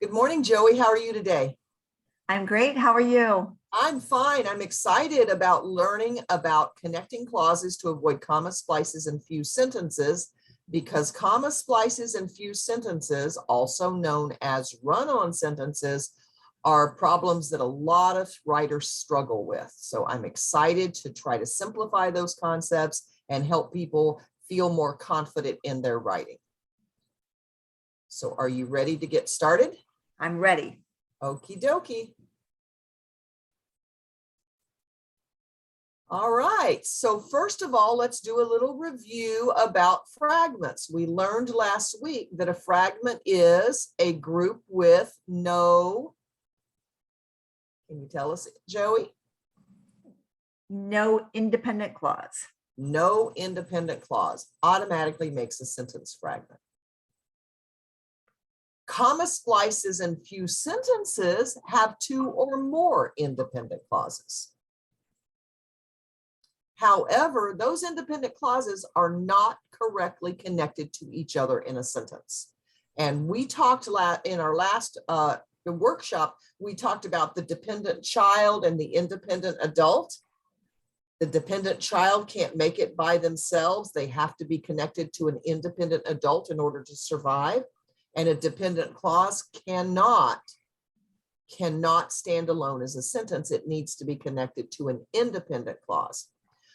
Good morning, Joey. How are you today? I'm great. How are you? I'm fine. I'm excited about learning about connecting clauses to avoid comma splices and fused sentences because comma splices and fused sentences, also known as run-on sentences, are problems that a lot of writers struggle with. So I'm excited to try to simplify those concepts and help people feel more confident in their writing. So are you ready to get started? I'm ready. Okie dokie. All right, so first of all, let's do a little review about fragments. We learned last week that a fragment is a group with no, can you tell us, Joey? No independent clause. No independent clause automatically makes a sentence fragment. Comma splices and fused sentences have two or more independent clauses. However, those independent clauses are not correctly connected to each other in a sentence. And we talked in our last workshop, we talked about the dependent child and the independent adult. The dependent child can't make it by themselves. They have to be connected to an independent adult in order to survive. And a dependent clause cannot stand alone as a sentence. It needs to be connected to an independent clause.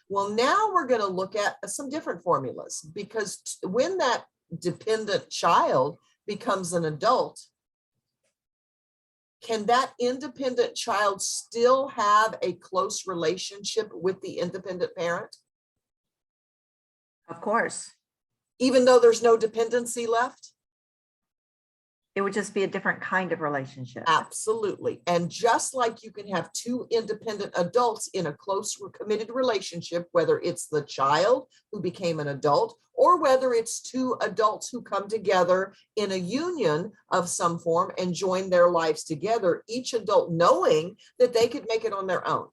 Well, now we're going to look at some different formulas, because when that dependent child becomes an adult, can that independent child still have a close relationship with the independent parent? Of course. Even though there's no dependency left? It would just be a different kind of relationship. Absolutely. And just like you can have two independent adults in a close committed relationship, whether it's the child who became an adult or whether it's two adults who come together in a union of some form and join their lives together, each adult knowing that they could make it on their own.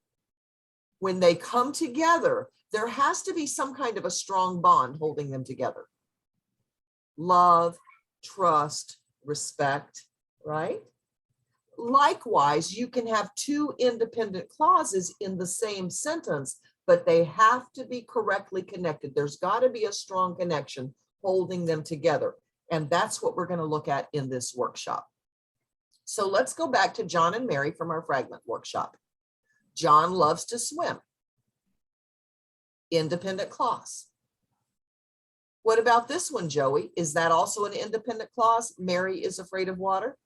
When they come together, there has to be some kind of a strong bond holding them together. Love, trust, respect, right? Likewise, you can have two independent clauses in the same sentence, but they have to be correctly connected. There's got to be a strong connection holding them together. And that's what we're going to look at in this workshop. So let's go back to John and Mary from our fragment workshop. John loves to swim. Independent clause. What about this one, Joey? Is that also an independent clause? Mary is afraid of water?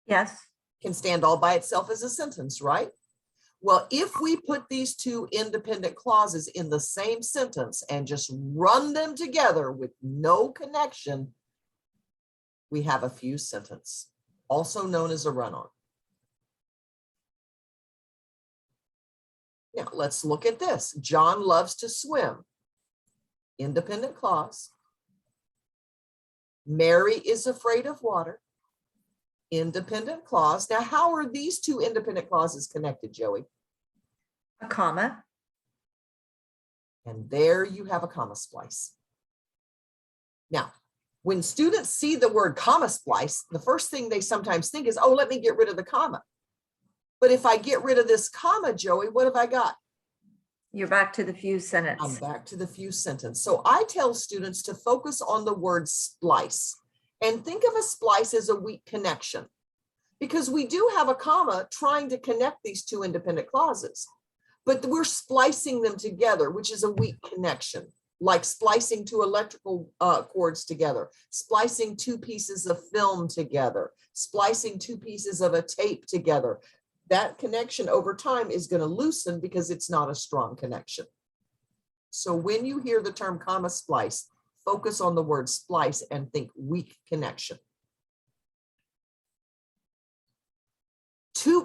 Yes. Can stand all by itself as a sentence, right? Well, if we put these two independent clauses in the same sentence and just run them together with no connection, we have a fused sentence, also known as a run-on. Now, let's look at this. John loves to swim. Independent clause. Mary is afraid of water. Independent clause. Now, how are these two independent clauses connected, Joey? A comma. And there you have a comma splice. Now, when students see the word comma splice, the first thing they sometimes think is, oh, let me get rid of the comma. But if I get rid of this comma, Joey, what have I got? You're back to the fused sentence. I'm back to the fused sentence. So I tell students to focus on the word splice and think of a splice as a weak connection, because we do have a comma trying to connect these two independent clauses, but we're splicing them together, which is a weak connection, like splicing two electrical cords together, splicing two pieces of film together, splicing two pieces of a tape together. That connection over time is going to loosen because it's not a strong connection. So when you hear the term comma splice, focus on the word splice and think weak connection.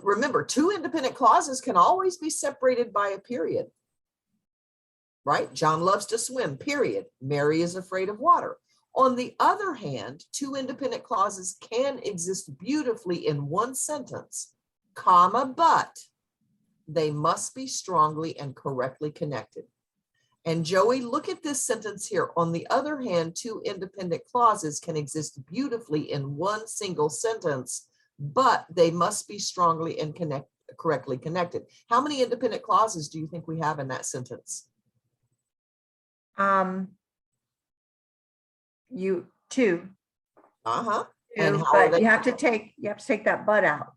Remember, two independent clauses can always be separated by a period, right? John loves to swim, period. Mary is afraid of water. On the other hand, two independent clauses can exist beautifully in one sentence, comma, but they must be strongly and correctly connected. And Joey, look at this sentence here. On the other hand, two independent clauses can exist beautifully in one single sentence, but they must be strongly and correctly connected. How many independent clauses do you think we have in that sentence? Two, Uh-huh. And how are but they? you have to take that but out.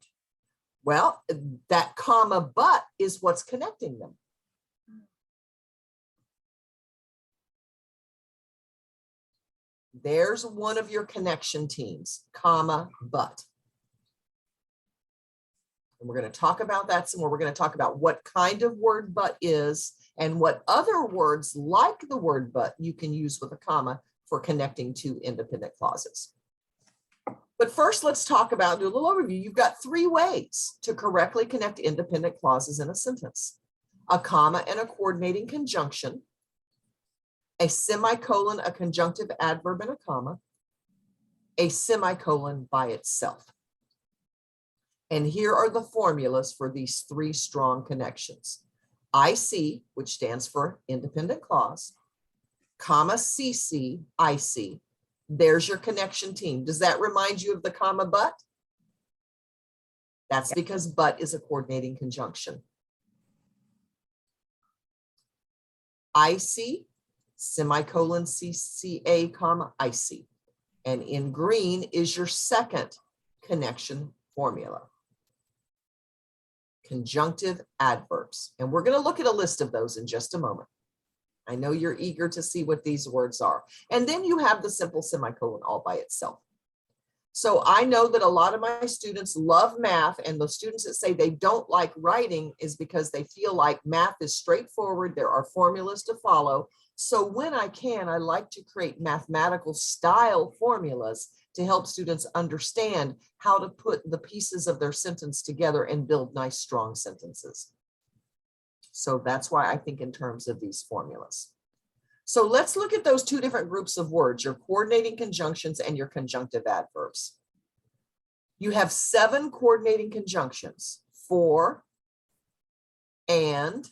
Well, that comma but is what's connecting them. There's one of your connection teams, comma but. And we're going to talk about that some more. We're going to talk about what kind of word but is and what other words like the word but you can use with a comma for connecting two independent clauses. But first, let's talk about, do a little overview. You've got three ways to correctly connect independent clauses in a sentence: a comma and a coordinating conjunction, a semicolon, a conjunctive adverb and a comma, a semicolon by itself. And here are the formulas for these three strong connections. IC, which stands for independent clause, comma CC, IC. There's your connection team. Does that remind you of the comma but? That's because but is a coordinating conjunction. IC, semicolon CCA, comma IC. And in green is your second connection formula: conjunctive adverbs. And we're going to look at a list of those in just a moment. I know you're eager to see what these words are. And then you have the simple semicolon all by itself. So I know that a lot of my students love math, and the students that say they don't like writing is because they feel like math is straightforward. There are formulas to follow. So when I can, I like to create mathematical style formulas to help students understand how to put the pieces of their sentence together and build nice, strong sentences. So that's why I think in terms of these formulas. So let's look at those two different groups of words, your coordinating conjunctions and your conjunctive adverbs. You have 7 coordinating conjunctions: for, and,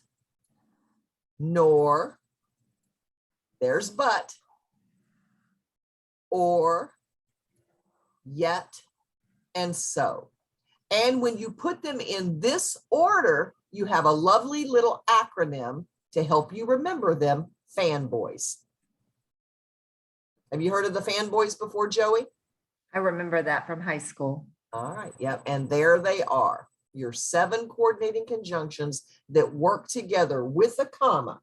nor, there's but, or, yet, and so. And when you put them in this order, you have a lovely little acronym to help you remember them: fanboys. Have you heard of the fanboys before, Joey? I remember that from high school. All right, yep, and there they are, your 7 coordinating conjunctions that work together with a comma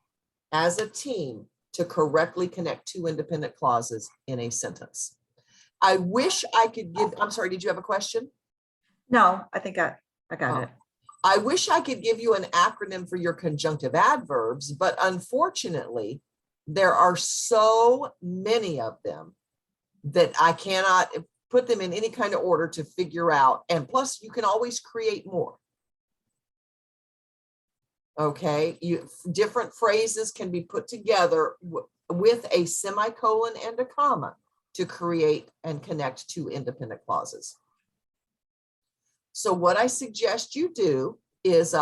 as a team to correctly connect two independent clauses in a sentence. I wish I could give, I'm sorry, did you have a question? No, I think I got it. I wish I could give you an acronym for your conjunctive adverbs, but unfortunately, there are so many of them that I cannot put them in any kind of order to figure out. And plus, you can always create more. Okay, different phrases can be put together with a semicolon and a comma to create and connect two independent clauses. So what I suggest you do is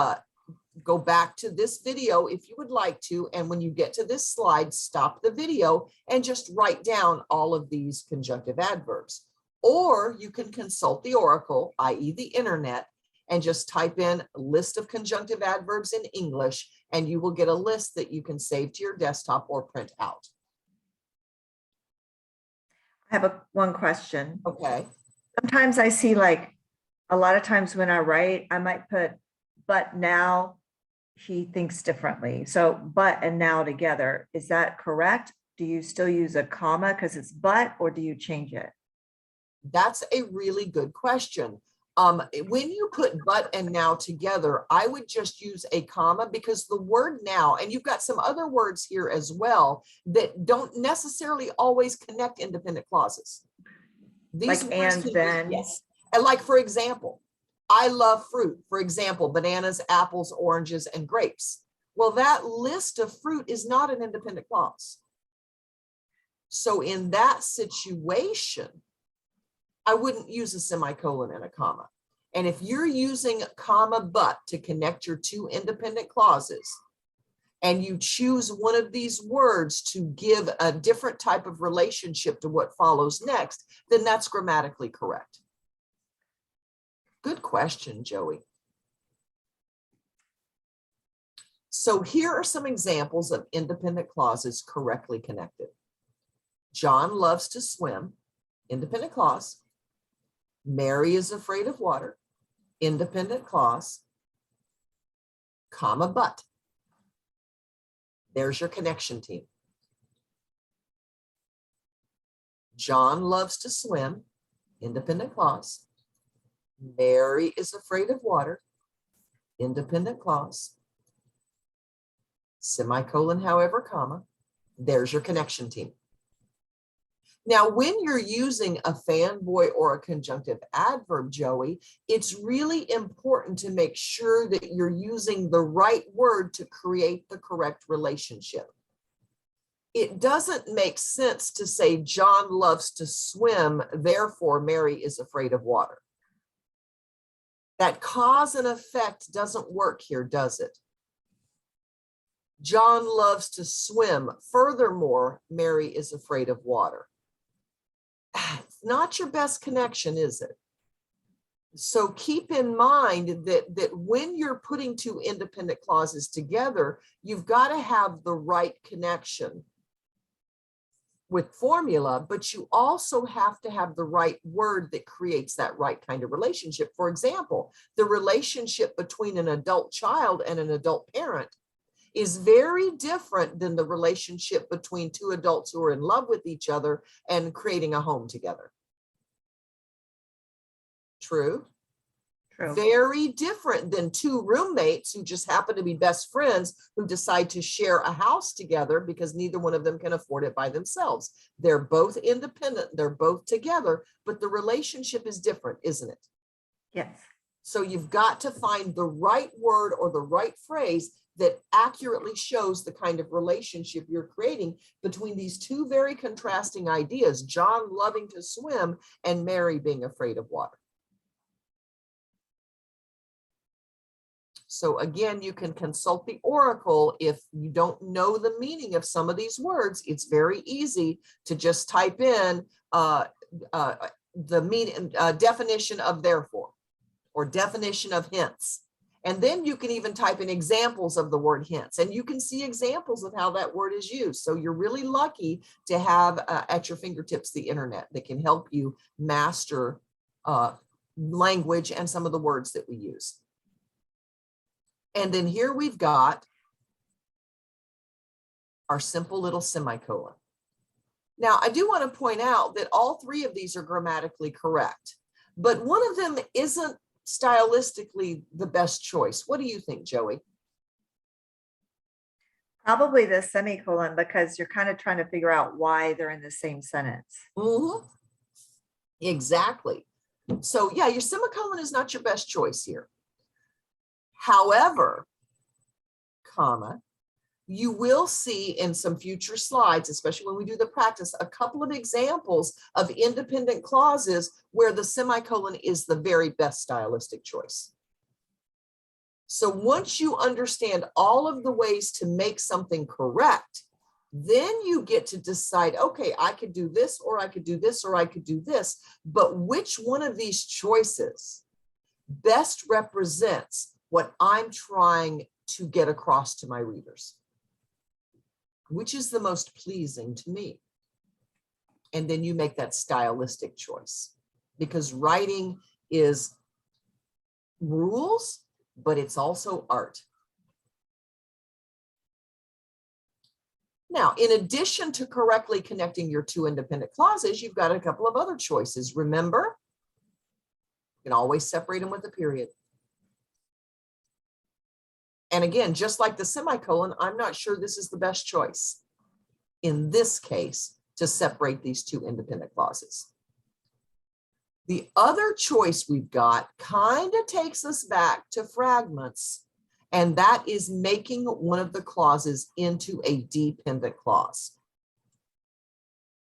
go back to this video if you would like to, and when you get to this slide, stop the video and just write down all of these conjunctive adverbs. Or you can consult the Oracle, i.e. the internet, and just type in a list of conjunctive adverbs in English, and you will get a list that you can save to your desktop or print out. I have one question. Okay. Sometimes I see, like, a lot of times when I write, I might put, but now he thinks differently. So but and now together, is that correct? Do you still use a comma because it's but, or do you change it? That's a really good question. When you put but and now together, I would just use a comma, because the word now, and you've got some other words here as well that don't necessarily always connect independent clauses. These Like and then? Yes. And like, for example, I love fruit. For example, bananas, apples, oranges, and grapes. Well, that list of fruit is not an independent clause. So in that situation, I wouldn't use a semicolon and a comma. And if you're using comma but to connect your two independent clauses, and you choose one of these words to give a different type of relationship to what follows next, then that's grammatically correct. Good question, Joey. So here are some examples of independent clauses correctly connected. John loves to swim, independent clause. Mary is afraid of water, independent clause, comma, but. There's your connection team. John loves to swim, independent clause. Mary is afraid of water, independent clause. Semicolon, however, comma. There's your connection team. Now, when you're using a fanboy or a conjunctive adverb, Joey, it's really important to make sure that you're using the right word to create the correct relationship. It doesn't make sense to say John loves to swim, therefore Mary is afraid of water. That cause and effect doesn't work here, does it? John loves to swim, furthermore, Mary is afraid of water. It's not your best connection, is it? So keep in mind that when you're putting two independent clauses together, you've got to have the right connection with formula, but you also have to have the right word that creates that right kind of relationship. For example, the relationship between an adult child and an adult parent is very different than the relationship between two adults who are in love with each other and creating a home together. True? True. Very different than two roommates who just happen to be best friends who decide to share a house together because neither one of them can afford it by themselves. They're both independent, they're both together, but the relationship is different, isn't it? Yes. So you've got to find the right word or the right phrase that accurately shows the kind of relationship you're creating between these two very contrasting ideas, John loving to swim and Mary being afraid of water. So again, you can consult the Oracle if you don't know the meaning of some of these words. It's very easy to just type in the meaning, definition of therefore, or definition of hence. And then you can even type in examples of the word hence, and you can see examples of how that word is used. So you're really lucky to have at your fingertips the internet that can help you master language and some of the words that we use. And then here we've got our simple little semicolon. Now, I do want to point out that all three of these are grammatically correct, but one of them isn't stylistically the best choice. What do you think, Joey? Probably the semicolon, because you're kind of trying to figure out why they're in the same sentence. Mm-hmm. Exactly. So yeah, your semicolon is not your best choice here. However, comma, you will see in some future slides, especially when we do the practice, a couple of examples of independent clauses where the semicolon is the very best stylistic choice. So once you understand all of the ways to make something correct, then you get to decide, okay, I could do this, or I could do this, or I could do this, but which one of these choices best represents what I'm trying to get across to my readers? Which is the most pleasing to me? And then you make that stylistic choice, because writing is rules, but it's also art. Now, in addition to correctly connecting your two independent clauses, you've got a couple of other choices. Remember, you can always separate them with a period. And again, just like the semicolon, I'm not sure this is the best choice in this case to separate these two independent clauses. The other choice we've got kind of takes us back to fragments, and that is making one of the clauses into a dependent clause.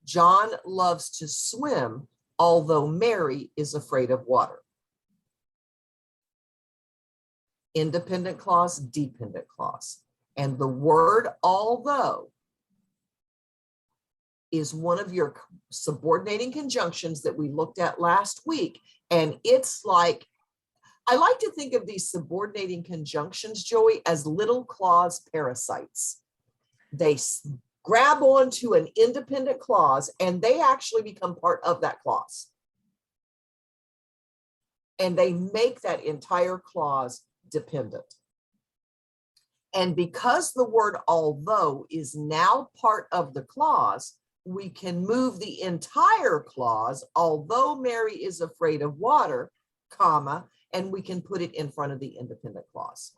John loves to swim, although Mary is afraid of water. Independent clause, dependent clause. And the word although is one of your subordinating conjunctions that we looked at last week. And it's like I like to think of these subordinating conjunctions, Joey, as little clause parasites. They grab onto an independent clause and they actually become part of that clause. And they make that entire clause dependent. And because the word although is now part of the clause, we can move the entire clause, although Mary is afraid of water, comma, and we can put it in front of the independent clause.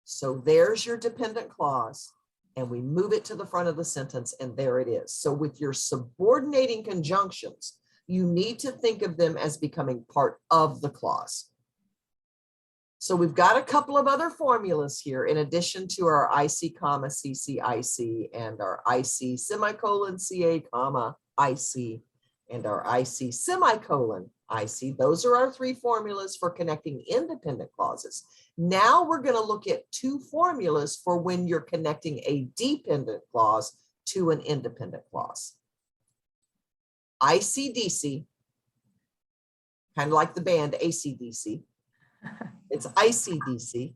So there's your dependent clause, and we move it to the front of the sentence, and there it is. So with your subordinating conjunctions, you need to think of them as becoming part of the clause. So we've got a couple of other formulas here in addition to our IC comma CC IC and our IC semicolon CA comma IC and our IC semicolon IC. Those are our three formulas for connecting independent clauses. Now we're going to look at two formulas for when you're connecting a dependent clause to an independent clause. ICDC, kind of like the band ACDC. It's ICDC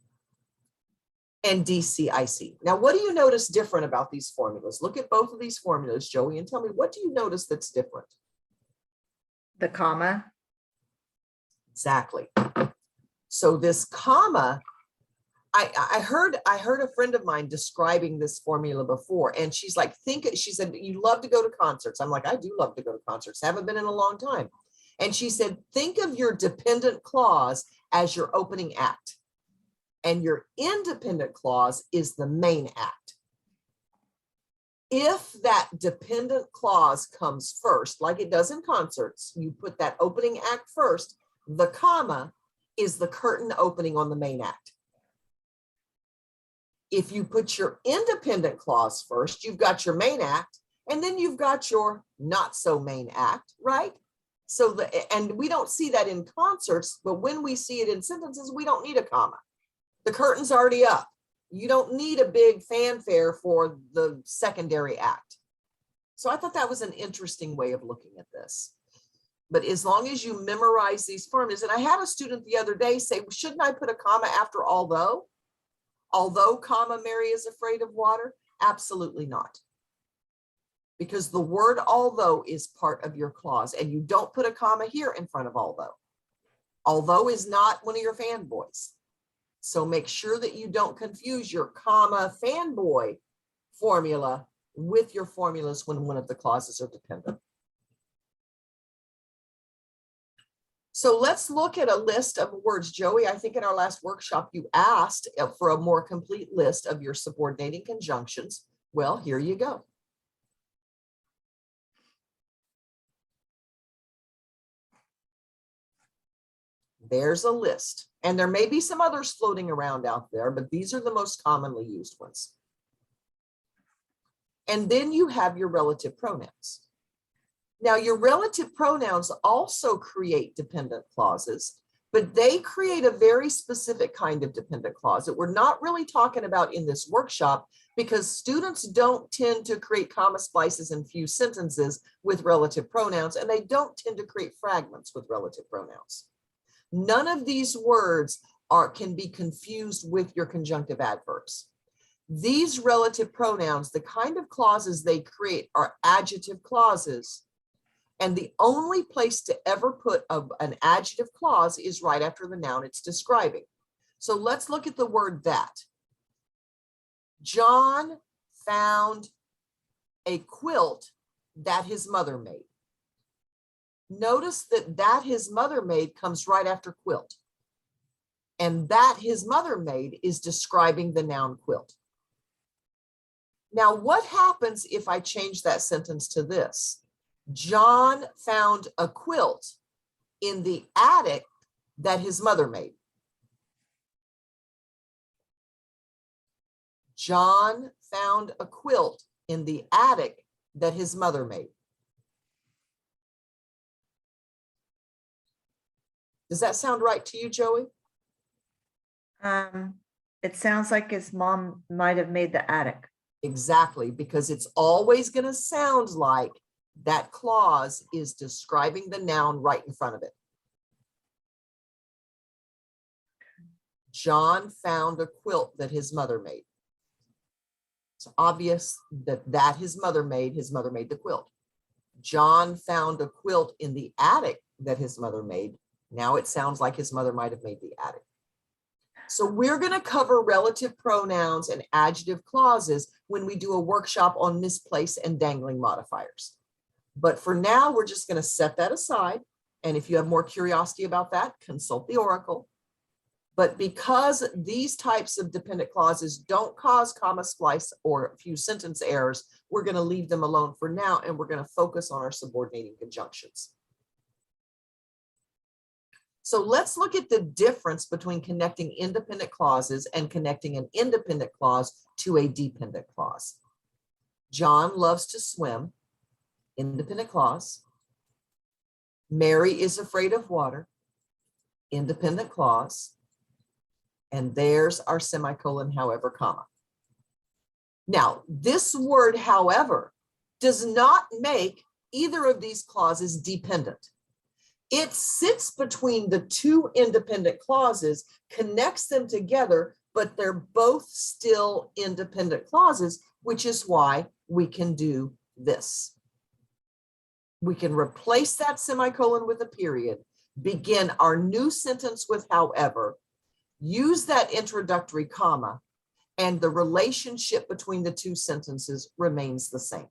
and DCIC. Now, what do you notice different about these formulas? Look at both of these formulas, Joey, and tell me, what do you notice that's different? The comma. Exactly. So this comma, I heard a friend of mine describing this formula before, and she's like, she said, you love to go to concerts. I'm like, I do love to go to concerts. Haven't been in a long time. And she said, think of your dependent clause as your opening act, and your independent clause is the main act. If that dependent clause comes first, like it does in concerts, you put that opening act first, the comma is the curtain opening on the main act. If you put your independent clause first, you've got your main act, and then you've got your not so main act, right? So and we don't see that in concerts, but when we see it in sentences, we don't need a comma. The curtain's already up. You don't need a big fanfare for the secondary act. So I thought that was an interesting way of looking at this. But as long as you memorize these formulas, and I had a student the other day say, well, shouldn't I put a comma after although? Although, comma, Mary is afraid of water? Absolutely not. Because the word although is part of your clause, and you don't put a comma here in front of although. Although is not one of your fanboys. So make sure that you don't confuse your comma fanboy formula with your formulas when one of the clauses are dependent. So let's look at a list of words. Joey, I think in our last workshop, you asked for a more complete list of your subordinating conjunctions. Well, here you go. There's a list, and there may be some others floating around out there, but these are the most commonly used ones. And then you have your relative pronouns. Now, your relative pronouns also create dependent clauses, but they create a very specific kind of dependent clause that we're not really talking about in this workshop, because students don't tend to create comma splices and few sentences with relative pronouns, and they don't tend to create fragments with relative pronouns. None of these words can be confused with your conjunctive adverbs. These relative pronouns, the kind of clauses they create are adjective clauses. And the only place to ever put an adjective clause is right after the noun it's describing. So let's look at the word that. John found a quilt that his mother made. Notice that his mother made comes right after quilt. And that his mother made is describing the noun quilt. Now, what happens if I change that sentence to this? John found a quilt in the attic that his mother made. John found a quilt in the attic that his mother made. Does that sound right to you, Joey? It sounds like his mom might have made the attic. Exactly, because it's always going to sound like that clause is describing the noun right in front of it. John found a quilt that his mother made. It's obvious that his mother made the quilt. John found a quilt in the attic that his mother made. Now it sounds like his mother might have made the attic. So we're going to cover relative pronouns and adjective clauses when we do a workshop on misplaced and dangling modifiers. But for now, we're just going to set that aside. And if you have more curiosity about that, consult the oracle. But because these types of dependent clauses don't cause comma splice or a few sentence errors, we're going to leave them alone for now, and we're going to focus on our subordinating conjunctions. So let's look at the difference between connecting independent clauses and connecting an independent clause to a dependent clause. John loves to swim, independent clause. Mary is afraid of water, independent clause. And there's our semicolon, however, comma. Now, this word, however, does not make either of these clauses dependent. It sits between the two independent clauses, connects them together, but they're both still independent clauses, which is why we can do this. We can replace that semicolon with a period, begin our new sentence with however, use that introductory comma, and the relationship between the two sentences remains the same.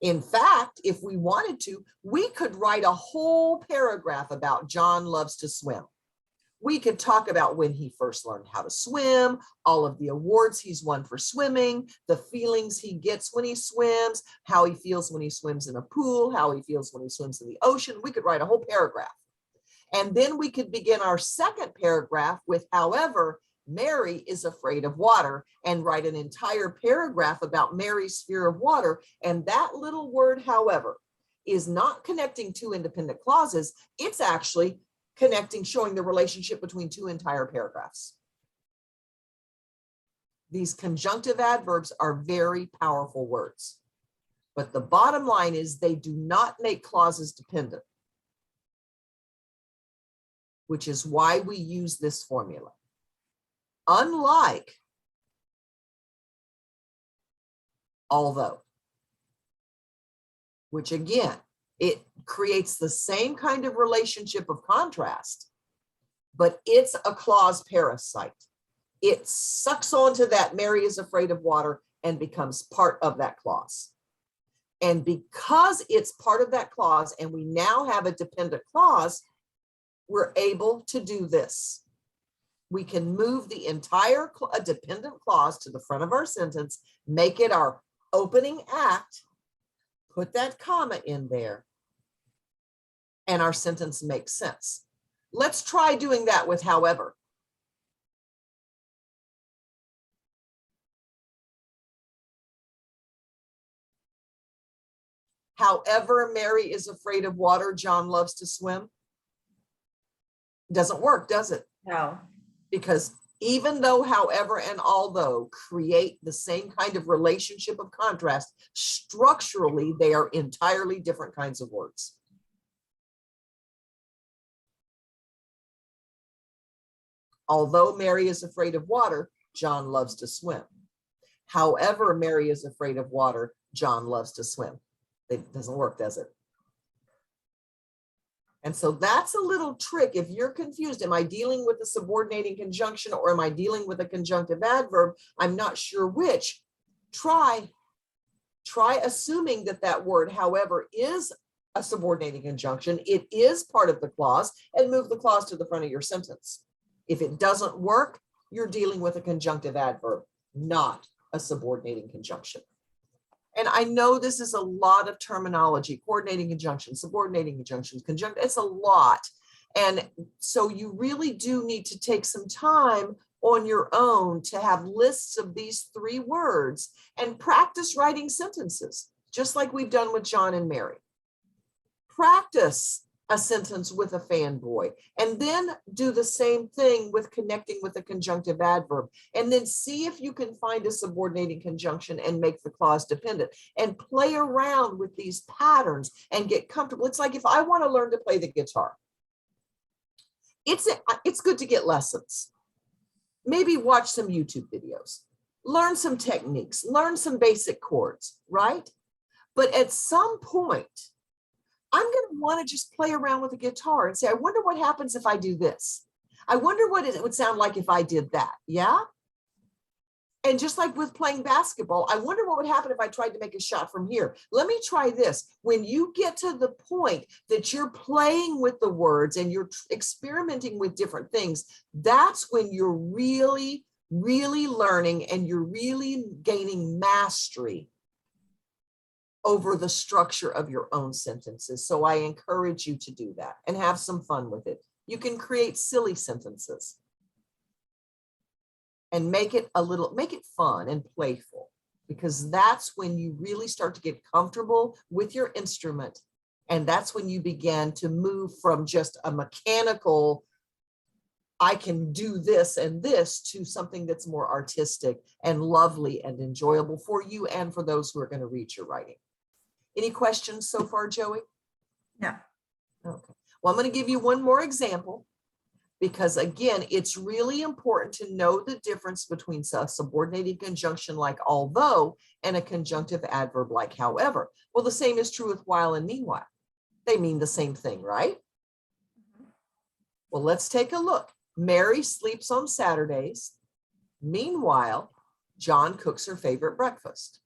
In fact, if we wanted to, we could write a whole paragraph about John loves to swim. We could talk about when he first learned how to swim, all of the awards he's won for swimming, the feelings he gets when he swims, how he feels when he swims in a pool, how he feels when he swims in the ocean. We could write a whole paragraph. And then we could begin our second paragraph with, however, Mary is afraid of water, and write an entire paragraph about Mary's fear of water. And that little word, however, is not connecting two independent clauses. It's actually connecting, showing the relationship between two entire paragraphs. These conjunctive adverbs are very powerful words. But the bottom line is they do not make clauses dependent, which is why we use this formula. Unlike although, which again, it creates the same kind of relationship of contrast, but it's a clause parasite. It sucks onto that Mary is afraid of water and becomes part of that clause. And because it's part of that clause and we now have a dependent clause, we're able to do this. We can move the entire dependent clause to the front of our sentence, make it our opening act, put that comma in there, and our sentence makes sense. Let's try doing that with however. However, Mary is afraid of water, John loves to swim. Doesn't work, does it? No. Because even though, however, and although create the same kind of relationship of contrast, structurally, they are entirely different kinds of words. Although Mary is afraid of water, John loves to swim. However, Mary is afraid of water, John loves to swim. It doesn't work, does it? And so that's a little trick. If you're confused, am I dealing with a subordinating conjunction or am I dealing with a conjunctive adverb? I'm not sure which. Try assuming that that word, however, is a subordinating conjunction. It is part of the clause, and move the clause to the front of your sentence. If it doesn't work, you're dealing with a conjunctive adverb, not a subordinating conjunction. And I know this is a lot of terminology, coordinating conjunctions, subordinating conjunctions, conjunct, it's a lot. And so you really do need to take some time on your own to have lists of these three words and practice writing sentences, just like we've done with John and Mary. Practice a sentence with a fanboy, and then do the same thing with connecting with a conjunctive adverb, and then see if you can find a subordinating conjunction and make the clause dependent, and play around with these patterns and get comfortable. It's like if I want to learn to play the guitar, it's good to get lessons. maybe watch some YouTube videos, learn some techniques, learn some basic chords, right? But at some point, I'm going to want to just play around with the guitar and say, I wonder what happens if I do this. I wonder what it would sound like if I did that. Yeah. And just like with playing basketball, I wonder what would happen if I tried to make a shot from here. Let me try this. When you get to the point that you're playing with the words and you're experimenting with different things, that's when you're really, really learning and you're really gaining mastery over the structure of your own sentences. So I encourage you to do that and have some fun with it. You can create silly sentences and make it fun and playful, because that's when you really start to get comfortable with your instrument. And that's when you begin to move from just a mechanical, I can do this and this, to something that's more artistic and lovely and enjoyable for you and for those who are going to read your writing. Any questions so far, Joey? No. Okay. Well, I'm going to give you one more example, because again, it's really important to know the difference between a subordinated conjunction like although and a conjunctive adverb like however. Well, the same is true with while and meanwhile. They mean the same thing, right? Well, let's take a look. Mary sleeps on Saturdays. Meanwhile, John cooks her favorite breakfast.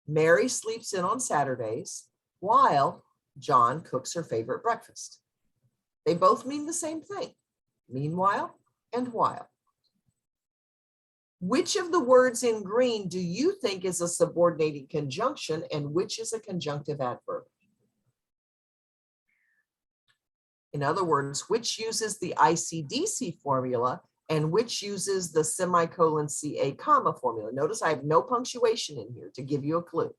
Mary sleeps in on Saturdays while John cooks her favorite breakfast. They both mean the same thing, meanwhile and while. Which of the words in green do you think is a subordinating conjunction and which is a conjunctive adverb? In other words, which uses the ICDC formula and which uses the semicolon CA comma formula? Notice I have no punctuation in here to give you a clue.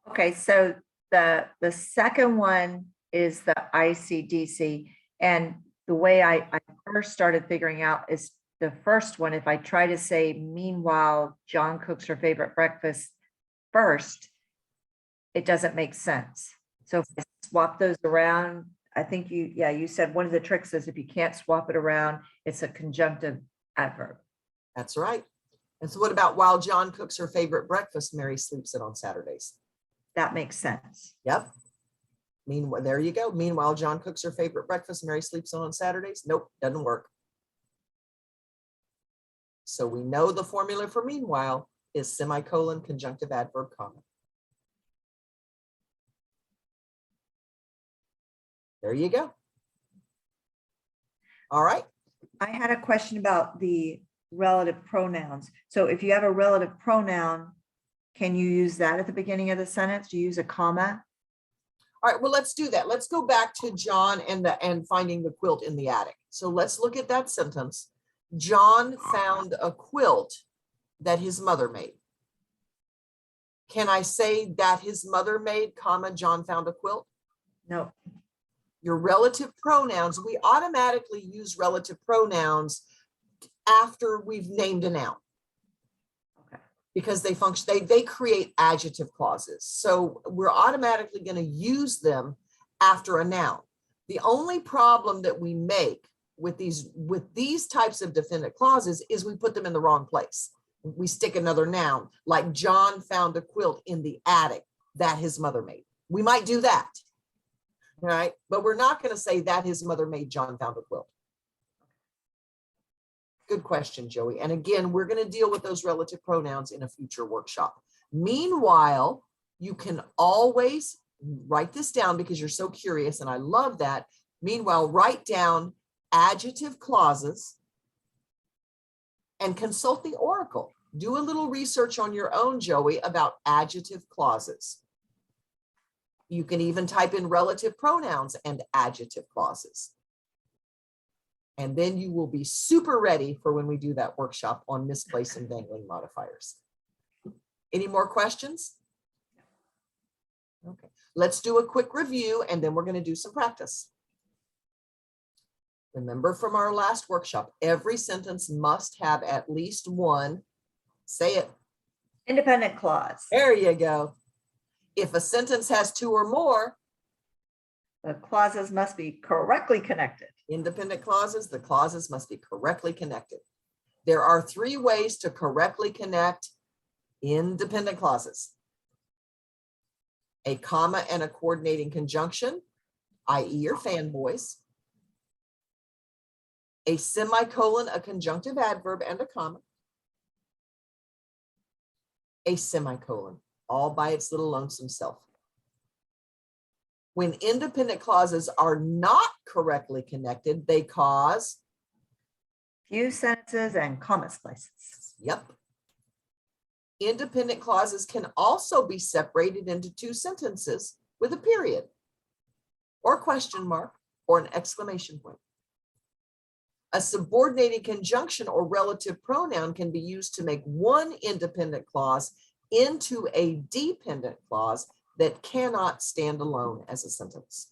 Okay, so the second one is the ICDC. And the way I first started figuring out is the first one, if I try to say, meanwhile, John cooks her favorite breakfast first, it doesn't make sense. So if I swap those around, I think you said one of the tricks is if you can't swap it around, it's a conjunctive adverb. That's right. And so what about while John cooks her favorite breakfast, Mary sleeps in on Saturdays? That makes sense. Yep. Meanwhile, there you go. Meanwhile, John cooks her favorite breakfast, Mary sleeps in on Saturdays. Nope, doesn't work. So we know the formula for meanwhile is semicolon conjunctive adverb comma. There you go. All right. I had a question about the relative pronouns. So if you have a relative pronoun, can you use that at the beginning of the sentence? Do you use a comma? All right, well, let's do that. Let's go back to John and finding the quilt in the attic. So let's look at that sentence. John found a quilt that his mother made. Can I say that his mother made, comma, John found a quilt? No. Your relative pronouns, we automatically use relative pronouns after we've named a noun. Okay. Because they function, they create adjective clauses. So we're automatically going to use them after a noun. The only problem that we make with these types of definitive clauses is we put them in the wrong place. We stick another noun, like John found a quilt in the attic that his mother made. We might do that. Right? But we're not going to say that his mother made John found a quilt. Good question, Joey. And again, we're going to deal with those relative pronouns in a future workshop. Meanwhile, you can always write this down because you're so curious, and I love that. Meanwhile, write down adjective clauses and consult the oracle. Do a little research on your own, Joey, about adjective clauses. You can even type in relative pronouns and adjective clauses. And then you will be super ready for when we do that workshop on misplaced and dangling modifiers. Any more questions? Okay, let's do a quick review and then we're going to do some practice. Remember from our last workshop, every sentence must have at least one, say it, independent clause. There you go. If a sentence has two or more, the clauses must be correctly connected. Independent clauses, the clauses must be correctly connected. There are 3 ways to correctly connect independent clauses. A comma and a coordinating conjunction, i.e. your fanboys. A semicolon, a conjunctive adverb, and a comma. A semicolon, all by its little lonesome self. When independent clauses are not correctly connected, they cause, Few sentences and comma splices. yep. Independent clauses can also be separated into 2 sentences with a period, or question mark, or an exclamation point. A subordinated conjunction or relative pronoun can be used to make one independent clause into a dependent clause that cannot stand alone as a sentence.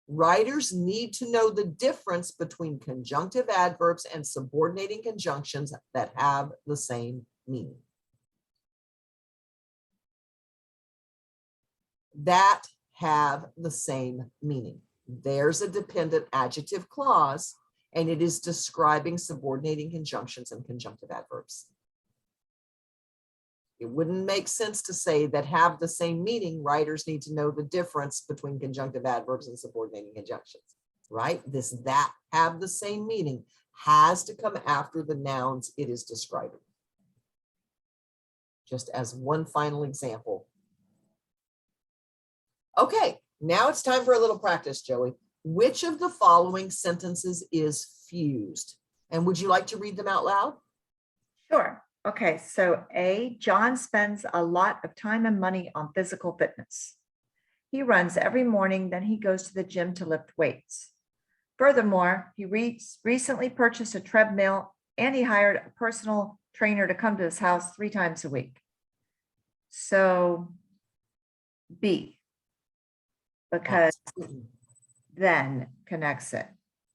Writers need to know the difference between conjunctive adverbs and subordinating conjunctions that have the same meaning. That have the same meaning. There's a dependent adjective clause, and it is describing subordinating conjunctions and conjunctive adverbs. It wouldn't make sense to say that have the same meaning. Writers need to know the difference between conjunctive adverbs and subordinating conjunctions, right? This that have the same meaning has to come after the nouns it is describing. Just as one final example. Okay, now it's time for a little practice, Joey. Which of the following sentences is fused? And would you like to read them out loud? Sure. Okay, so A, John spends a lot of time and money on physical fitness. He runs every morning, then he goes to the gym to lift weights. Furthermore, he recently purchased a treadmill and he hired a personal trainer to come to his house 3 times a week. So B, because then connects it.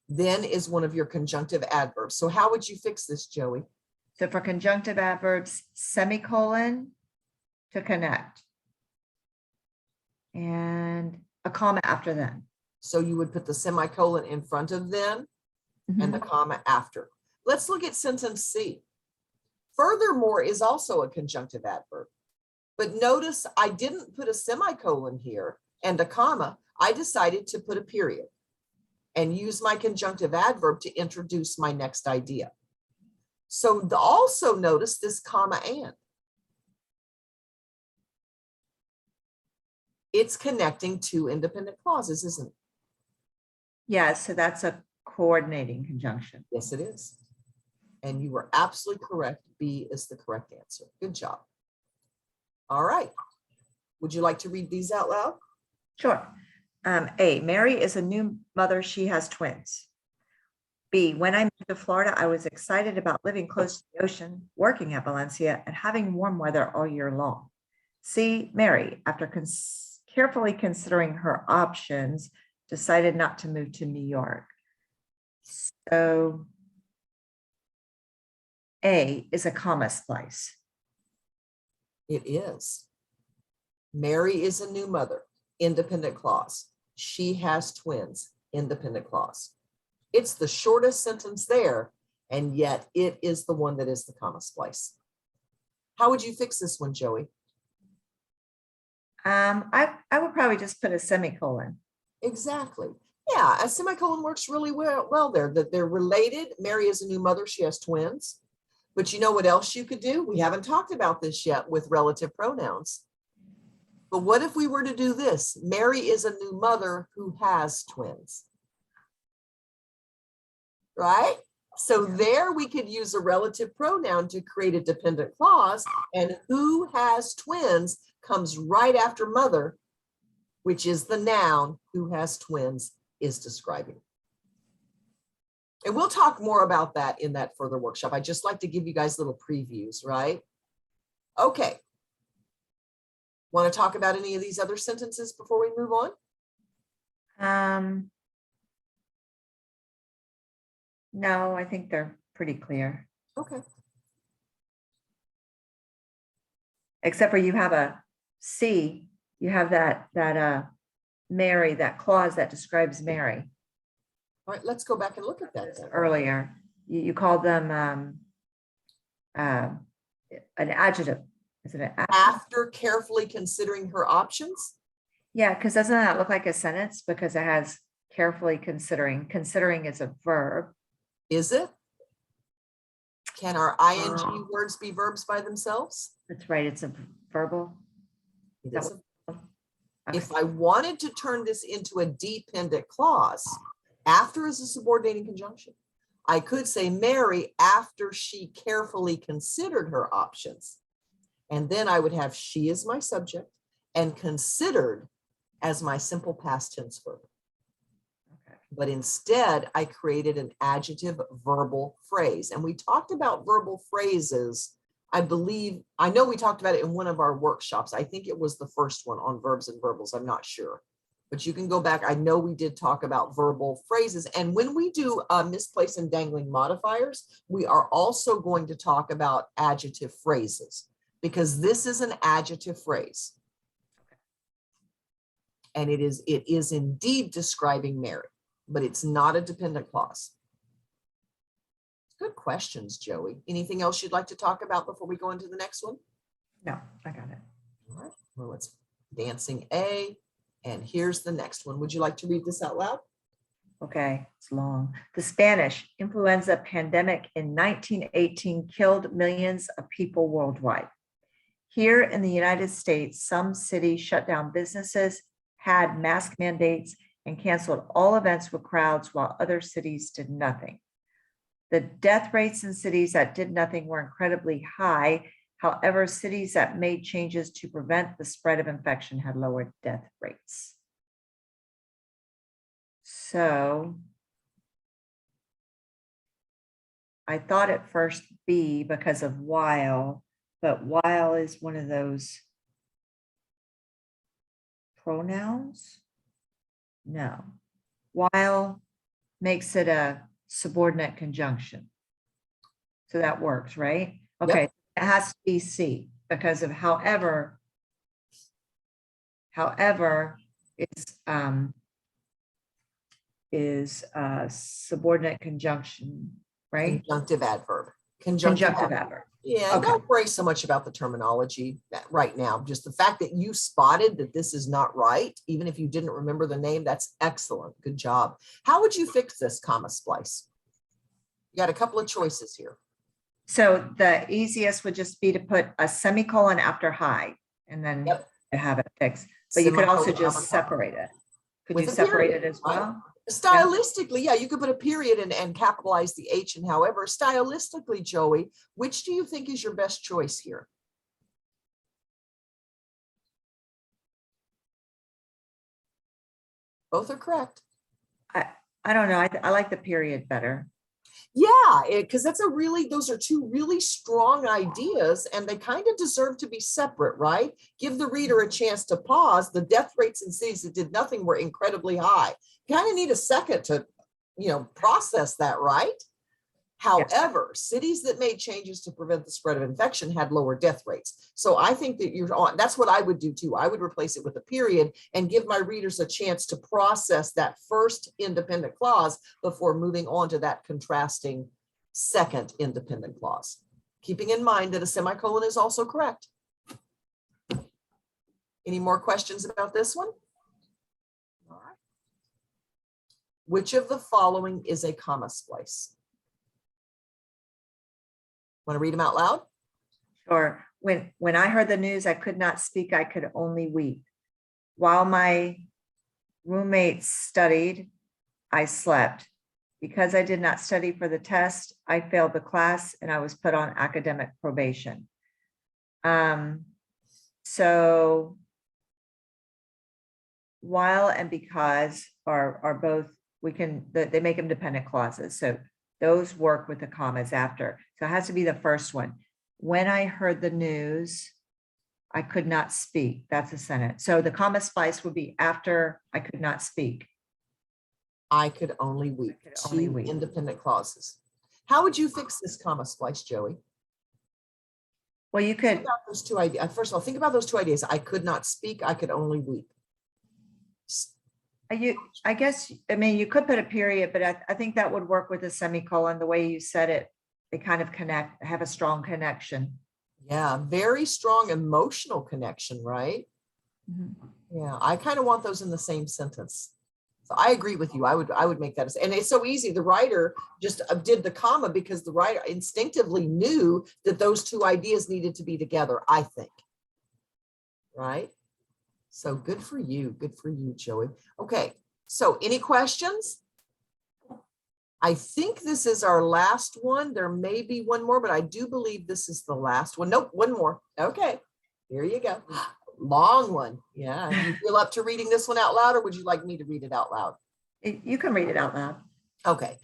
Then is one of your conjunctive adverbs. So how would you fix this, Joey? So for conjunctive adverbs, semicolon to connect. And a comma after then. So you would put the semicolon in front of then and the comma after. Let's look at sentence C. Furthermore is also a conjunctive adverb. But notice I didn't put a semicolon here and a comma. I decided to put a period and use my conjunctive adverb to introduce my next idea. So also notice this comma and. It's connecting 2 independent clauses, isn't it? Yeah, so that's a coordinating conjunction. Yes, it is. And you were absolutely correct. B is the correct answer. Good job. All right. Would you like to read these out loud? Sure. A, Mary is a new mother. She has twins. B, when I moved to Florida, I was excited about living close to the ocean, working at Valencia, and having warm weather all year long. C, Mary, after carefully considering her options, decided not to move to New York. So A is a comma splice. It is. Mary is a new mother, independent clause. She has twins, independent clause. It's the shortest sentence there, and yet it is the one that is the comma splice. How would you fix this one, Joey? I would probably just put a semicolon. Exactly. Yeah, a semicolon works really well there, that they're related. Mary is a new mother. She has twins. But you know what else you could do? We haven't talked about this yet with relative pronouns. But what if we were to do this? Mary is a new mother who has twins. Right? So there we could use a relative pronoun to create a dependent clause, and who has twins comes right after mother, which is the noun who has twins is describing. And we'll talk more about that in that further workshop. I just like to give you guys little previews, right? Okay. Want to talk about any of these other sentences before we move on? No, I think they're pretty clear. Okay. Except for you have a C you have that Mary, that clause that describes Mary All right, let's go back and look at that then. earlier. You called them an adjective. Is it an adjective? After carefully considering her options. Yeah, because doesn't that look like a sentence? Because it has carefully considering. Considering is a verb. Is it? Can our ing words be verbs by themselves? That's right. It's a verbal. It That is. Okay. If I wanted to turn this into a dependent clause, after is a subordinating conjunction. I could say Mary after she carefully considered her options. And then I would have she as my subject and considered as my simple past tense verb. Okay. But instead, I created an adjective verbal phrase. And we talked about verbal phrases. I know we talked about it in one of our workshops. I think it was the first one on verbs and verbals. I'm not sure. But you can go back. I know we did talk about verbal phrases. And when we do misplaced and dangling modifiers, we are also going to talk about adjective phrases, because this is an adjective phrase. And it is indeed describing Mary, but it's not a dependent clause. Good questions, Joey. Anything else you'd like to talk about before we go into the next one? No, I got it. All right, well, it's dancing A. And here's the next one. Would you like to read this out loud? Okay, it's long. The Spanish influenza pandemic in 1918 killed millions of people worldwide. Here in the United States, some cities shut down businesses, had mask mandates, and canceled all events with crowds, while other cities did nothing. The death rates in cities that did nothing were incredibly high. However, cities that made changes to prevent the spread of infection had lower death rates. So I thought at first B because of while, but while is one of those pronouns? No. While makes it a subordinate conjunction. So that works, right? Okay. Yep. It has to be C because of however is a subordinate conjunction, right? Conjunctive adverb. Conjunctive adverb. Yeah, Okay. don't worry so much about the terminology right now. Just the fact that you spotted that this is not right, even if you didn't remember the name, that's excellent. Good job. How would you fix this comma splice? You got a couple of choices here. So the easiest would just be to put a semicolon after high and then Yep. have it fixed. But you could also Semicolon just after high. separate it. Could With you a separate period, it as right? well? Stylistically, yeah, you could put a period and capitalize the H and however. Stylistically, Joey, which do you think is your best choice here? Both are correct. I don't know. I like the period better. Yeah, because those are two really strong ideas and they kind of deserve to be separate, right? Give the reader a chance to pause. The death rates in cities that did nothing were incredibly high. You kind of need a second to, process that, right? However, cities that made changes to prevent the spread of infection had lower death rates. So I think that that's what I would do too. I would replace it with a period and give my readers a chance to process that first independent clause before moving on to that contrasting second independent clause. Keeping in mind that a semicolon is also correct. Any more questions about this one? All right. Which of the following is a comma splice? Want to read them out loud? Sure. When I heard the news, I could not speak. I could only weep. While my roommates studied, I slept. Because I did not study for the test, I failed the class and I was put on academic probation. So while and because are both, they make them dependent clauses. So those work with the commas after. So it has to be the first one. When I heard the news, I could not speak. That's a sentence. So the comma splice would be after I could not speak. I could only weep. Two independent clauses. How would you fix this comma splice, Joey? Well, you Think could, about those two ideas. First of all, think about those two ideas. I could not speak, I could only weep. I guess, I mean, you could put a period, but I think that would work with a semicolon, the way you said it. They kind of connect, have a strong connection. Yeah, very strong emotional connection, right? Mhm. Yeah, I kind of want those in the same sentence. So I agree with you. I would make that, and it's so easy. The writer just did the comma because the writer instinctively knew that those two ideas needed to be together, I think. Right? So good for you. Good for you, Joey. Okay. So any questions? I think this is our last one. There may be one more, but I do believe this is the last one. Nope, one more. Okay. Here you go. Long one. Yeah. Do you feel up to reading this one out loud, or would you like me to read it out loud? You can read it out loud. Okay.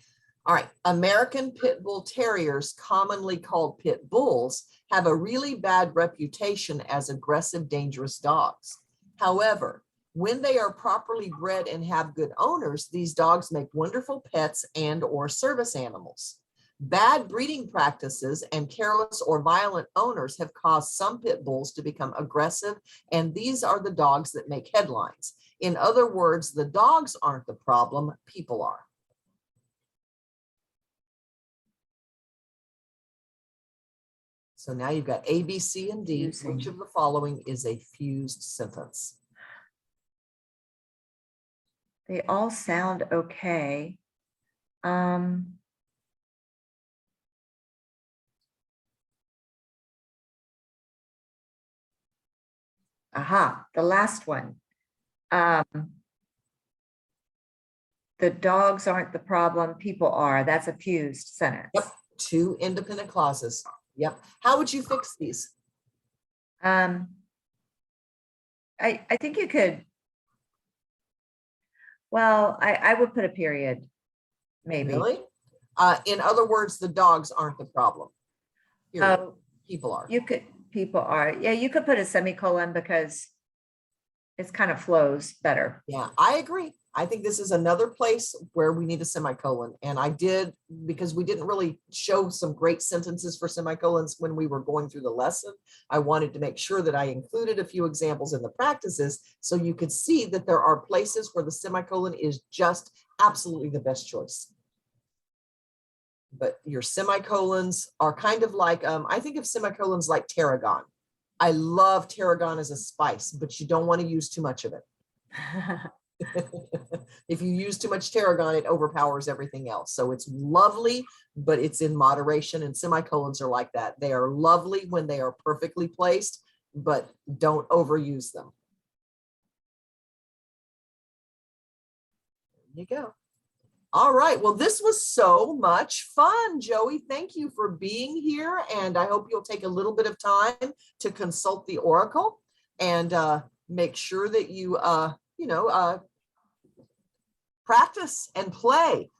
All right. American Pit Bull Terriers, commonly called pit bulls, have a really bad reputation as aggressive, dangerous dogs. However, when they are properly bred and have good owners, these dogs make wonderful pets and or service animals. Bad breeding practices and careless or violent owners have caused some pit bulls to become aggressive, and these are the dogs that make headlines. In other words, the dogs aren't the problem, people are. So now you've got A, B, C, and D. Fusing. Which of the following is a fused sentence? They all sound okay. Aha, the last one. The dogs aren't the problem, people are. That's a fused sentence. Yep, two independent clauses. Yep. How would you fix these? I think you could. Well, I would put a period, maybe. Really? In other words, the dogs aren't the problem. Period. Oh, People are. people are. Yeah, you could put a semicolon because it's kind of flows better. Yeah, I agree. I think this is another place where we need a semicolon. And I did, because we didn't really show some great sentences for semicolons when we were going through the lesson. I wanted to make sure that I included a few examples in the practices so you could see that there are places where the semicolon is just absolutely the best choice. But your semicolons are kind of like, I think of semicolons like tarragon. I love tarragon as a spice, but you don't want to use too much of it. If you use too much tarragon, it overpowers everything else. So it's lovely, but it's in moderation, and semicolons are like that. They are lovely when they are perfectly placed, but don't overuse them. There you go. All right. Well, this was so much fun, Joey. Thank you for being here. And I hope you'll take a little bit of time to consult the Oracle and make sure that you, practice and play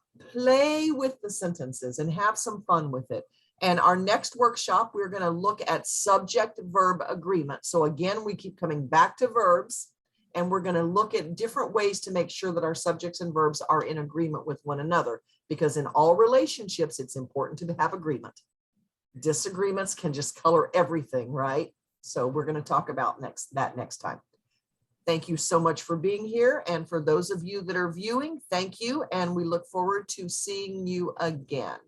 with the sentences and have some fun with it. And our next workshop, we're going to look at subject-verb agreement. So again, we keep coming back to verbs, and we're going to look at different ways to make sure that our subjects and verbs are in agreement with one another, because in all relationships, it's important to have agreement. Disagreements can just color everything, right? So we're going to talk about that next time. Thank you so much for being here. And for those of you that are viewing, thank you. And we look forward to seeing you again.